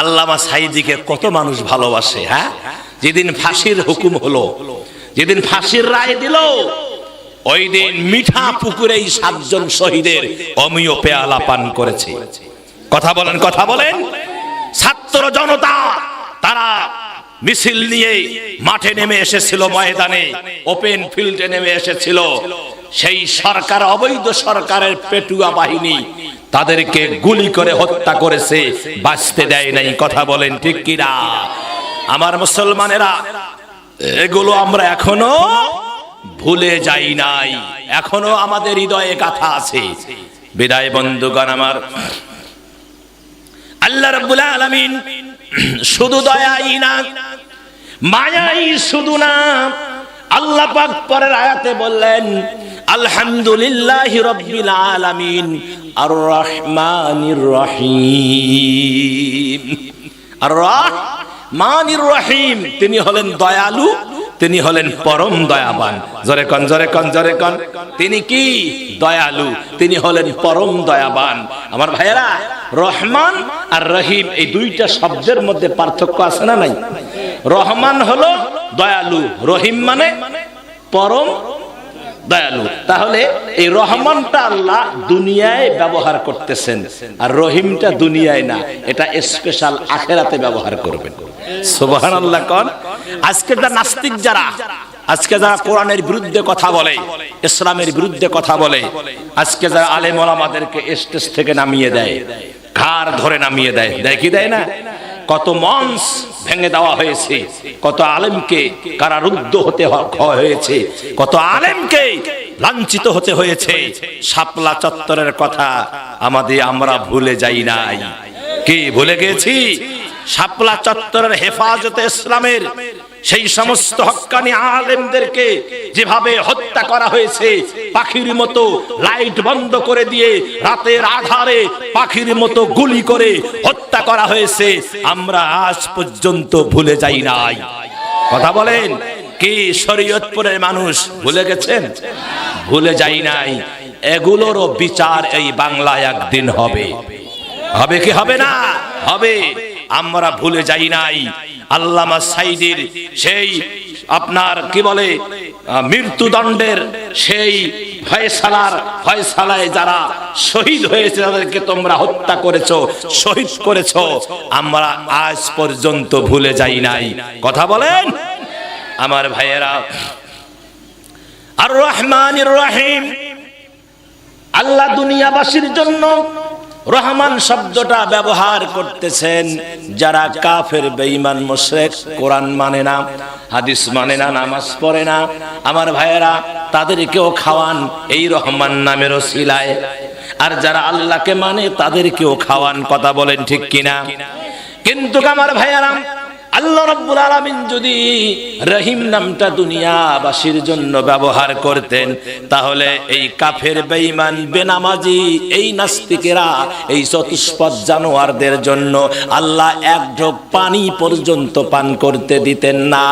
আল্লামা সাঈদীকে কত মানুষ ভালোবাসে। হ্যাঁ, যেদিন ফাঁসির হুকুম হলো, যেদিন ফাঁসির রায় দিল, ওই দিন মিঠা পুকুরেই 7 জন শহীদের অমীয় পেয়ালা পান করেছে। কথা বলেন, কথা বলেন। ছাত্র জনতা তারা মিছিল নিয়ে মাঠে নেমে এসেছিল, ময়দানে ওপেন ফিল্ডে নেমে এসেছিল। সেই সরকার, অবৈধ সরকারের পেটুয়া বাহিনী তাদেরকে গুলি করে হত্যা করেছে, বাঁচতে দেয় নাই। কথা বলেন ঠিক কিনা? আমার মুসলমানেরা, এগুলো আমরা এখনো ভুলে যাই নাই, এখনো আমাদের হৃদয়ে গাথা আছে। বিদায় বন্ধুগণ আমার, আল্লাহ রাব্বুল আলামিন শুধু দয়াই না, মায়াই শুধু না, আল্লাহ পাক পরের আয়াতে বললেন আলহামদুলিল্লাহি রাব্বিল আলামিন আর রহমানির রহিম। আর রহমানির রহিম, তিনি হলেন দয়ালু, তিনি হলেন পরম দয়াবান। জোরে কোন, জোরে কোন, জোরে কোন। তিনি কি? দয়ালু, তিনি হলেন পরম দয়াবান। আমার ভাইয়েরা, রহমান আর রহিম এই দুইটা শব্দের মধ্যে পার্থক্য আছে না নাই? রহমান হলো দয়ালু, রহিম মানে পরম দয়ালু। তাহলে এই রহমানটা আল্লাহ দুনিয়ায় ব্যবহার করতেছেন, আর রহিমটা দুনিয়ায় না, এটা স্পেশাল আখিরাতে ব্যবহার করবেন। সুবহানাল্লাহ কোন। আজকে যারা নাস্তিক, আজকে যারা কোরআনের বিরুদ্ধে কথা বলে, ইসলামের বিরুদ্ধে কথা বলে, আজকে যারা আলেম ওলামাদেরকে স্টেজ থেকে নামিয়ে দেয়, ঘাড় ধরে নামিয়ে দেয়, দেয় কি দেয় না? কত মঞ্চ ভেঙে দেওয়া হয়েছে, কত আলেমকে কারারুদ্ধ হতে হয়েছে, কত আলেমকে লাঞ্ছিত হতে হয়েছে। শাপলা চত্বরের কথা আমরা ভুলে যাই নাই। কি ভুলে গেছি? শাপলা চত্বরের হেফাজতে ইসলামের সেই সমস্ত হক্কানি আলেমদেরকে যেভাবে হত্যা করা হয়েছে, পাখির মতো লাইট বন্ধ করে দিয়ে রাতের আধারে পাখির মতো গুলি করে হত্যা করা হয়েছে, আমরা আজ পর্যন্ত ভুলে যাই নাই। কথা বলেন, কি শরীয়তপুরের মানুষ ভুলে গেছেন? ভুলে যাই নাই। এগুলোরও বিচার এই বাংলায় একদিন হবে। হবে কি হবে না? হবে। আমরা ভুলে যাই নাই। আল্লামা সাঈদীর সেই আপনার কি বলে মৃত্যুদণ্ডের সেই ফয়সালায় যারা শহীদ হয়েছে, তাদেরকে তোমরা হত্যা করেছো, শহীদ করেছো, আমরা আজ পর্যন্ত ভুলে যাই নাই। কথা বলেন আমার ভাইয়েরা। আর রহমানির রহিম, আল্লাহ দুনিয়াবাসীর জন্য রহমান শব্দটা ব্যবহার করতেছেন যারা কাফের, বেঈমান, মুশরিক, কোরআন মানে না, হাদিস মানে না, নামাজ পড়ে না। আমার ভাইয়েরা, তাদেরকেও খাওয়ান এই রহমান নামের ওসিলায়। আর যারা আল্লাহকে মানে তাদেরকেও খাওয়ান। কথা বলেন ঠিক কিনা? কিন্তু আমার ভাইয়েরা, আল্লাহ রাব্বুল আলামিন যদি রহিম নামটা দুনিয়াবাসীর জন্য ব্যবহার করতেন, তাহলে এই কাফের, বেঈমান, বেনামাজি, এই নাস্তিকেরা, এই চতুষ্পদ জানোয়ারদের জন্য আল্লাহ এক ঢোক পানি পর্যন্ত পান করতে দিতেন না।